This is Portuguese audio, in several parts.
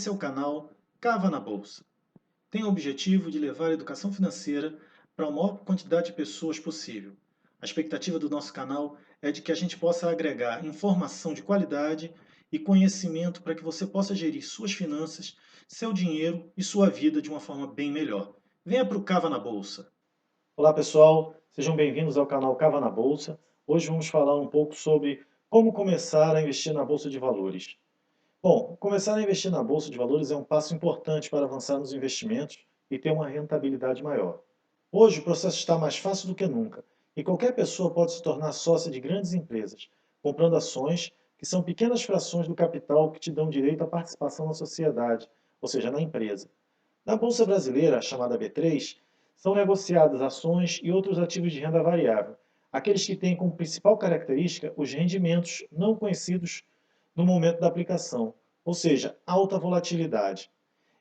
Esse é o canal Cava na Bolsa. Tem o objetivo de levar a educação financeira para a maior quantidade de pessoas possível. A expectativa do nosso canal é de que a gente possa agregar informação de qualidade e conhecimento para que você possa gerir suas finanças, seu dinheiro e sua vida de uma forma bem melhor. Venha para o Cava na Bolsa. Olá pessoal, sejam bem-vindos ao canal Cava na Bolsa. Hoje vamos falar um pouco sobre como começar a investir na Bolsa de Valores. Bom, começar a investir na Bolsa de Valores é um passo importante para avançar nos investimentos e ter uma rentabilidade maior. Hoje o processo está mais fácil do que nunca e qualquer pessoa pode se tornar sócia de grandes empresas, comprando ações que são pequenas frações do capital que te dão direito à participação na sociedade, ou seja, na empresa. Na Bolsa Brasileira, chamada B3, são negociadas ações e outros ativos de renda variável, aqueles que têm como principal característica os rendimentos não conhecidos no momento da aplicação, ou seja, alta volatilidade.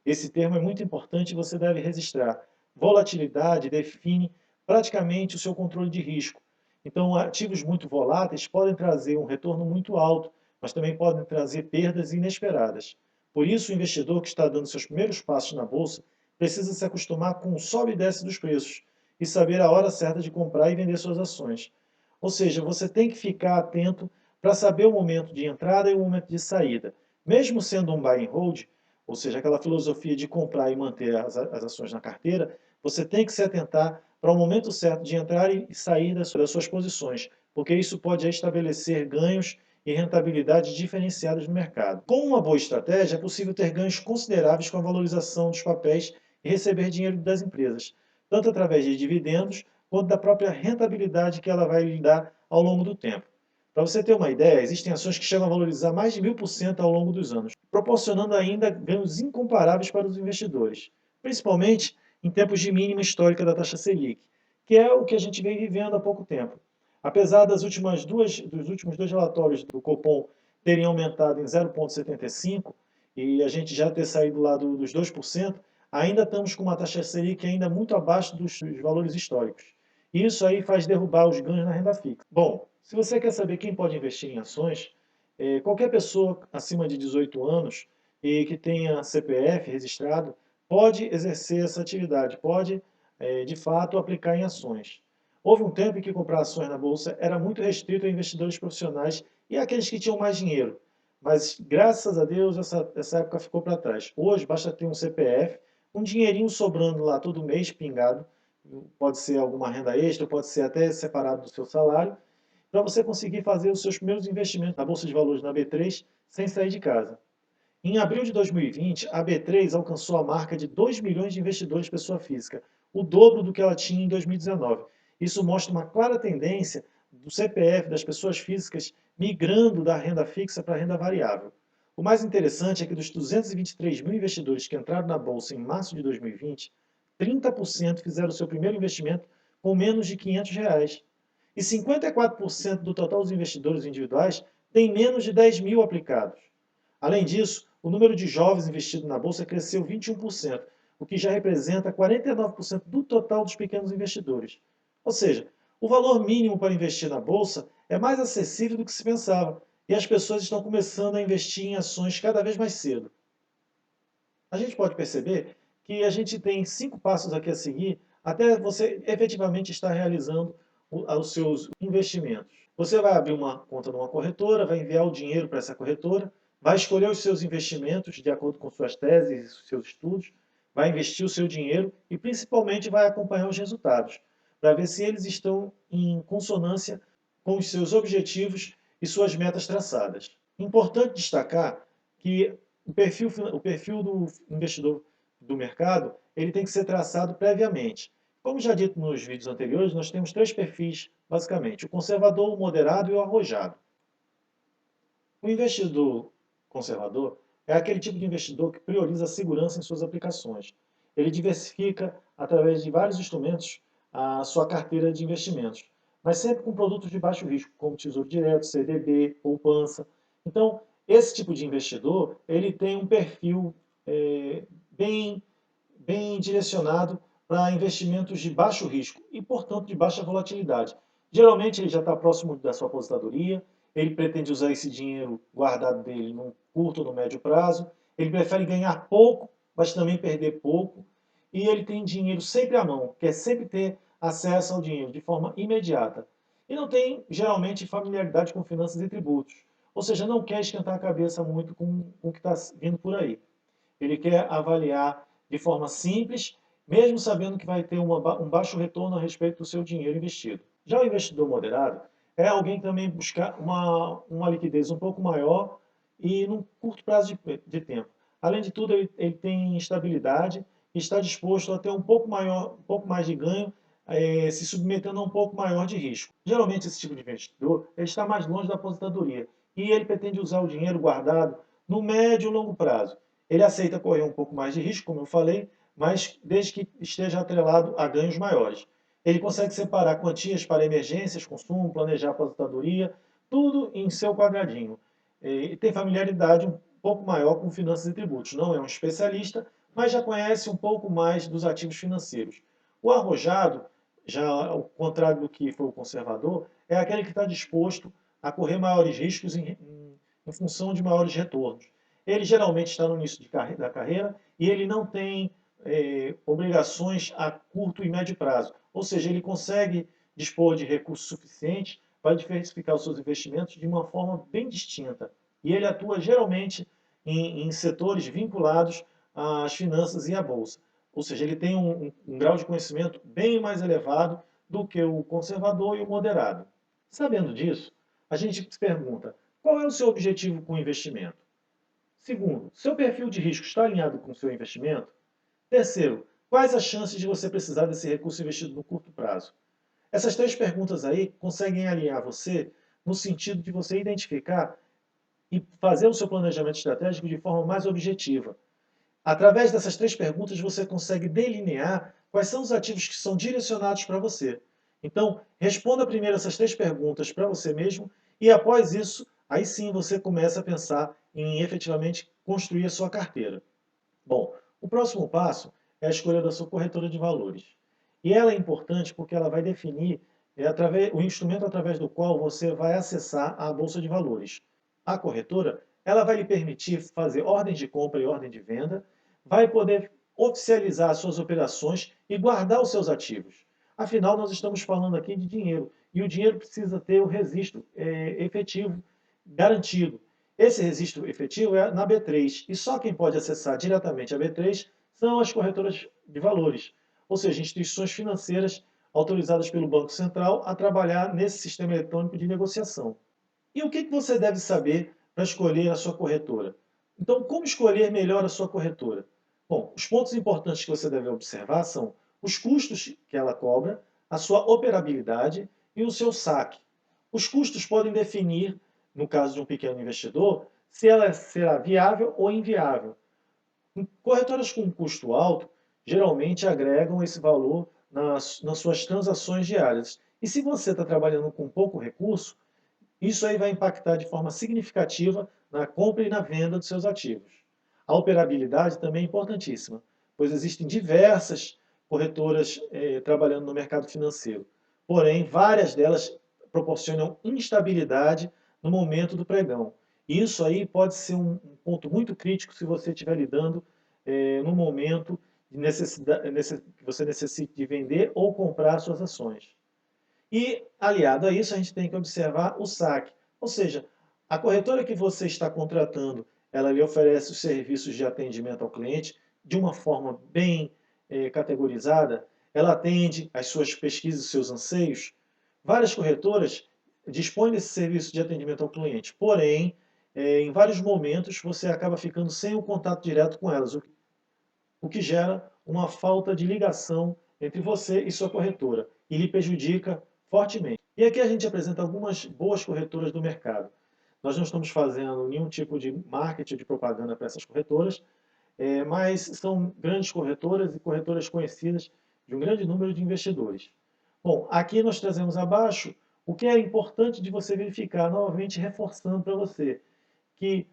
Esse termo é muito importante e você deve registrar. Volatilidade define praticamente o seu controle de risco. Então, ativos muito voláteis podem trazer um retorno muito alto, mas também podem trazer perdas inesperadas. Por isso, o investidor que está dando seus primeiros passos na bolsa precisa se acostumar com o sobe e desce dos preços e saber a hora certa de comprar e vender suas ações. Ou seja, você tem que ficar atento para saber o momento de entrada e o momento de saída. Mesmo sendo um buy and hold, ou seja, aquela filosofia de comprar e manter as ações na carteira, você tem que se atentar para o momento certo de entrar e sair das suas posições, porque isso pode estabelecer ganhos e rentabilidades diferenciadas no mercado. Com uma boa estratégia, é possível ter ganhos consideráveis com a valorização dos papéis e receber dinheiro das empresas, tanto através de dividendos quanto da própria rentabilidade que ela vai lhe dar ao longo do tempo. Para você ter uma ideia, existem ações que chegam a valorizar mais de 1000% ao longo dos anos, proporcionando ainda ganhos incomparáveis para os investidores, principalmente em tempos de mínima histórica da taxa Selic, que é o que a gente vem vivendo há pouco tempo. Apesar dos últimos dois relatórios do Copom terem aumentado em 0,75 e a gente já ter saído lá dos 2%, ainda estamos com uma taxa Selic ainda muito abaixo dos valores históricos. E isso aí faz derrubar os ganhos na renda fixa. Bom, se você quer saber quem pode investir em ações, qualquer pessoa acima de 18 anos e que tenha CPF registrado pode exercer essa atividade, pode, de fato, aplicar em ações. Houve um tempo em que comprar ações na Bolsa era muito restrito a investidores profissionais e aqueles que tinham mais dinheiro. Mas, graças a Deus, essa época ficou para trás. Hoje, basta ter um CPF, um dinheirinho sobrando lá todo mês, pingado, pode ser alguma renda extra, pode ser até separado do seu salário, para você conseguir fazer os seus primeiros investimentos na Bolsa de Valores na B3 sem sair de casa. Em abril de 2020, a B3 alcançou a marca de 2 milhões de investidores pessoa física, o dobro do que ela tinha em 2019. Isso mostra uma clara tendência do CPF das pessoas físicas migrando da renda fixa para a renda variável. O mais interessante é que dos 223 mil investidores que entraram na Bolsa em março de 2020, 30% fizeram seu primeiro investimento com menos de R$ 500. E 54% do total dos investidores individuais tem menos de 10 mil aplicados. Além disso, o número de jovens investidos na Bolsa cresceu 21%, o que já representa 49% do total dos pequenos investidores. Ou seja, o valor mínimo para investir na Bolsa é mais acessível do que se pensava, e as pessoas estão começando a investir em ações cada vez mais cedo. A gente pode perceber que a gente tem 5 passos aqui a seguir até você efetivamente estar realizando os seus investimentos. Você vai abrir uma conta numa corretora, vai enviar o dinheiro para essa corretora, vai escolher os seus investimentos de acordo com suas teses e seus estudos, vai investir o seu dinheiro e principalmente vai acompanhar os resultados, para ver se eles estão em consonância com os seus objetivos e suas metas traçadas. Importante destacar que o perfil do investidor do mercado ele tem que ser traçado previamente. Como já dito nos vídeos anteriores, nós temos 3 perfis, basicamente: o conservador, o moderado e o arrojado. O investidor conservador é aquele tipo de investidor que prioriza a segurança em suas aplicações. Ele diversifica, através de vários instrumentos, a sua carteira de investimentos, mas sempre com produtos de baixo risco, como Tesouro Direto, CDB, poupança. Então, esse tipo de investidor ele tem um perfil bem, bem direcionado para investimentos de baixo risco e, portanto, de baixa volatilidade. Geralmente ele já está próximo da sua aposentadoria, ele pretende usar esse dinheiro guardado dele no curto ou no médio prazo, Ele prefere ganhar pouco, mas também perder pouco. E ele tem dinheiro sempre à mão, quer sempre ter acesso ao dinheiro de forma imediata. E não tem, geralmente, familiaridade com finanças e tributos. Ou seja, não quer esquentar a cabeça muito com o que está vindo por aí. Ele quer avaliar de forma simples, mesmo sabendo que vai ter um baixo retorno a respeito do seu dinheiro investido. Já o investidor moderado é alguém que também busca uma liquidez um pouco maior e num curto prazo de tempo. Além de tudo, ele tem estabilidade e está disposto a ter um pouco mais de ganho, se submetendo a um pouco maior de risco. Geralmente, esse tipo de investidor ele está mais longe da aposentadoria e ele pretende usar o dinheiro guardado no médio e longo prazo. Ele aceita correr um pouco mais de risco, como eu falei, mas desde que esteja atrelado a ganhos maiores. Ele consegue separar quantias para emergências, consumo, planejar a aposentadoria, tudo em seu quadradinho. E tem familiaridade um pouco maior com finanças e tributos. Não é um especialista, mas já conhece um pouco mais dos ativos financeiros. O arrojado, já ao contrário do que foi o conservador, é aquele que está disposto a correr maiores riscos em função de maiores retornos. Ele geralmente está no início da carreira e ele não tem obrigações a curto e médio prazo. Ou seja, ele consegue dispor de recursos suficientes para diversificar os seus investimentos de uma forma bem distinta. E ele atua geralmente em setores vinculados às finanças e à bolsa. Ou seja, ele tem um grau de conhecimento bem mais elevado do que o conservador e o moderado. Sabendo disso, a gente se pergunta: qual é o seu objetivo com o investimento? Segundo, seu perfil de risco está alinhado com o seu investimento? Terceiro, quais as chances de você precisar desse recurso investido no curto prazo? Essas três perguntas aí conseguem alinhar você no sentido de você identificar e fazer o seu planejamento estratégico de forma mais objetiva. Através dessas três perguntas, você consegue delinear quais são os ativos que são direcionados para você. Então, responda primeiro essas três perguntas para você mesmo e, após isso, aí sim você começa a pensar em efetivamente construir a sua carteira. Bom, o próximo passo é a escolha da sua corretora de valores. E ela é importante porque ela vai definir o instrumento através do qual você vai acessar a Bolsa de Valores. A corretora, ela vai lhe permitir fazer ordens de compra e ordem de venda, vai poder oficializar as suas operações e guardar os seus ativos. Afinal, nós estamos falando aqui de dinheiro e o dinheiro precisa ter o registro efetivo garantido. Esse registro efetivo é na B3 e só quem pode acessar diretamente a B3 são as corretoras de valores, ou seja, instituições financeiras autorizadas pelo Banco Central a trabalhar nesse sistema eletrônico de negociação. E o que você deve saber para escolher a sua corretora? Então, como escolher melhor a sua corretora? Bom, os pontos importantes que você deve observar são os custos que ela cobra, a sua operabilidade e o seu saque. Os custos podem definir, no caso de um pequeno investidor, se ela será viável ou inviável. Corretoras com custo alto geralmente agregam esse valor nas suas transações diárias. E se você está trabalhando com pouco recurso, isso aí vai impactar de forma significativa na compra e na venda dos seus ativos. A operabilidade também é importantíssima, pois existem diversas corretoras trabalhando no mercado financeiro. Porém, várias delas proporcionam instabilidade no momento do pregão. Isso aí pode ser um ponto muito crítico se você estiver lidando no momento de que você necessite de vender ou comprar suas ações. E, aliado a isso, a gente tem que observar o saque. Ou seja, a corretora que você está contratando, ela lhe oferece os serviços de atendimento ao cliente de uma forma bem categorizada, ela atende às suas pesquisas, seus anseios. Várias corretoras dispõem desse serviço de atendimento ao cliente, porém, em vários momentos você acaba ficando sem o contato direto com elas, o que gera uma falta de ligação entre você e sua corretora e lhe prejudica fortemente. E aqui a gente apresenta algumas boas corretoras do mercado. Nós não estamos fazendo nenhum tipo de marketing, de propaganda para essas corretoras, mas são grandes corretoras e corretoras conhecidas de um grande número de investidores. Bom, aqui nós trazemos abaixo o que é importante de você verificar, novamente reforçando para você, que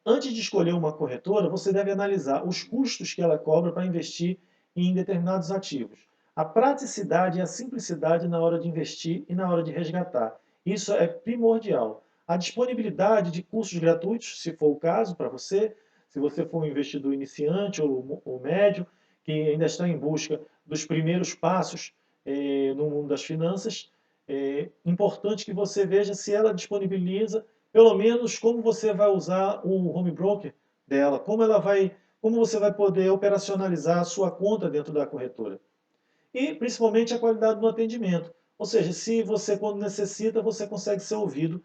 antes de escolher uma corretora, você deve analisar os custos que ela cobra para investir em determinados ativos. A praticidade e a simplicidade na hora de investir e na hora de resgatar. Isso é primordial. A disponibilidade de cursos gratuitos, se for o caso para você, se você for um investidor iniciante ou médio, que ainda está em busca dos primeiros passos no mundo das finanças, é importante que você veja se ela disponibiliza, pelo menos, como você vai usar o home broker dela, como você vai poder operacionalizar a sua conta dentro da corretora. E, principalmente, a qualidade do atendimento. Ou seja, se você, quando necessita, você consegue ser ouvido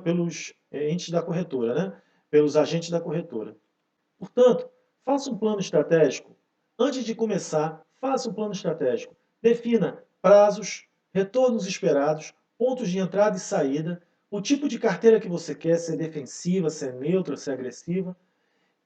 pelos entes da corretora, né? Pelos agentes da corretora. Portanto, faça um plano estratégico. Antes de começar, faça um plano estratégico. Defina prazos, retornos esperados, pontos de entrada e saída, o tipo de carteira que você quer, se é defensiva, se é neutra, se é agressiva.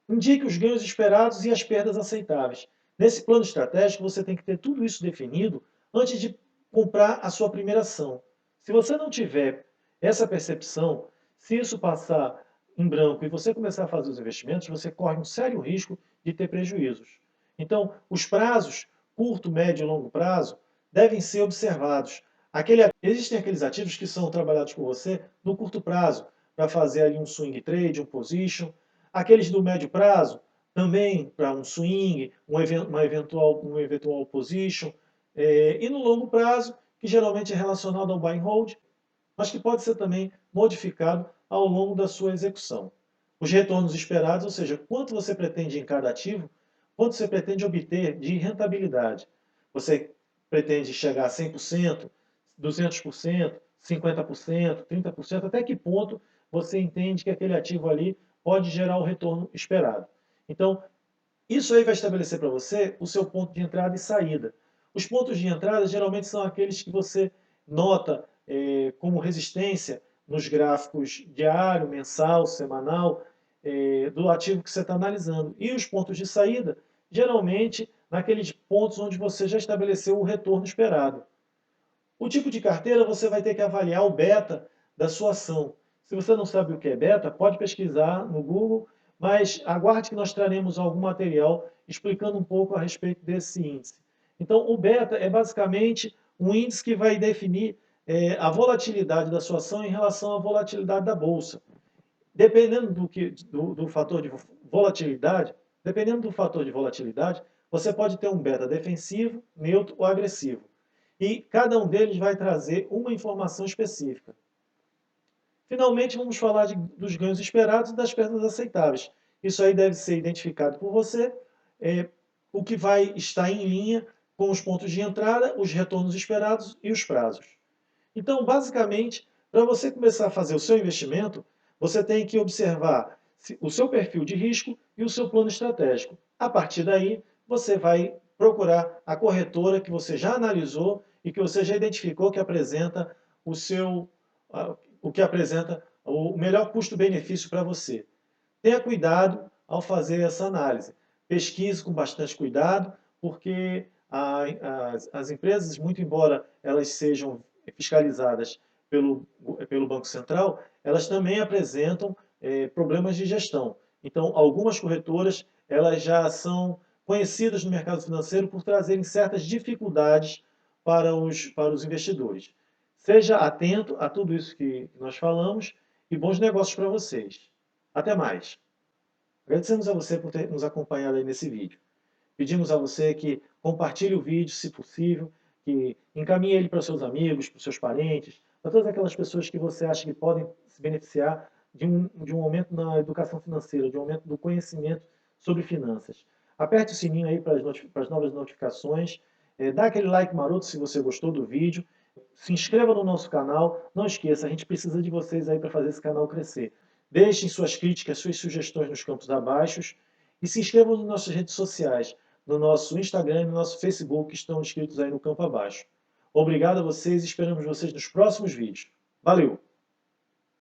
Indique os ganhos esperados e as perdas aceitáveis. Nesse plano estratégico, você tem que ter tudo isso definido antes de comprar a sua primeira ação. Se você não tiver essa percepção, se isso passar em branco e você começar a fazer os investimentos, você corre um sério risco de ter prejuízos. Então, os prazos, curto, médio e longo prazo, devem ser observados. Existem aqueles ativos que são trabalhados por você no curto prazo, para fazer ali um swing trade, um position. Aqueles do médio prazo, também para um swing, um eventual position. E no longo prazo, que geralmente é relacionado ao buy and hold, mas que pode ser também modificado ao longo da sua execução. Os retornos esperados, ou seja, quanto você pretende em cada ativo, quanto você pretende obter de rentabilidade. Você pretende chegar a 100%, 200%, 50%, 30%, até que ponto você entende que aquele ativo ali pode gerar o retorno esperado. Então, isso aí vai estabelecer para você o seu ponto de entrada e saída. Os pontos de entrada geralmente são aqueles que você nota como resistência nos gráficos diário, mensal, semanal, do ativo que você está analisando. E os pontos de saída, geralmente, naqueles pontos onde você já estabeleceu o retorno esperado. O tipo de carteira, você vai ter que avaliar o beta da sua ação. Se você não sabe o que é beta, pode pesquisar no Google, mas aguarde que nós traremos algum material explicando um pouco a respeito desse índice. Então, o beta é basicamente um índice que vai definir a volatilidade da sua ação em relação à volatilidade da bolsa. Dependendo do fator de volatilidade, você pode ter um beta defensivo, neutro ou agressivo. E cada um deles vai trazer uma informação específica. Finalmente, vamos falar dos ganhos esperados e das perdas aceitáveis. Isso aí deve ser identificado por você, o que vai estar em linha com os pontos de entrada, os retornos esperados e os prazos. Então, basicamente, para você começar a fazer o seu investimento, você tem que observar o seu perfil de risco e o seu plano estratégico. A partir daí, você vai procurar a corretora que você já analisou e que você já identificou que apresenta o melhor custo-benefício para você. Tenha cuidado ao fazer essa análise. Pesquise com bastante cuidado, porque as empresas, muito embora elas sejam fiscalizadas pelo Banco Central, elas também apresentam problemas de gestão. Então, algumas corretoras elas já são conhecidas no mercado financeiro por trazerem certas dificuldades para os investidores. Seja atento a tudo isso que nós falamos e bons negócios para vocês. Até mais. Agradecemos a você por ter nos acompanhado aí nesse vídeo. Pedimos a você que compartilhe o vídeo, se possível, que encaminhe ele para os seus amigos, para os seus parentes, para todas aquelas pessoas que você acha que podem se beneficiar de um aumento na educação financeira, de um aumento do conhecimento sobre finanças. Aperte o sininho aí para as novas notificações, dá aquele like maroto se você gostou do vídeo, se inscreva no nosso canal, não esqueça, a gente precisa de vocês aí para fazer esse canal crescer. Deixem suas críticas, suas sugestões nos campos abaixo e se inscrevam nas nossas redes sociais, no nosso Instagram e no nosso Facebook, que estão inscritos aí no campo abaixo. Obrigado a vocês e esperamos vocês nos próximos vídeos. Valeu!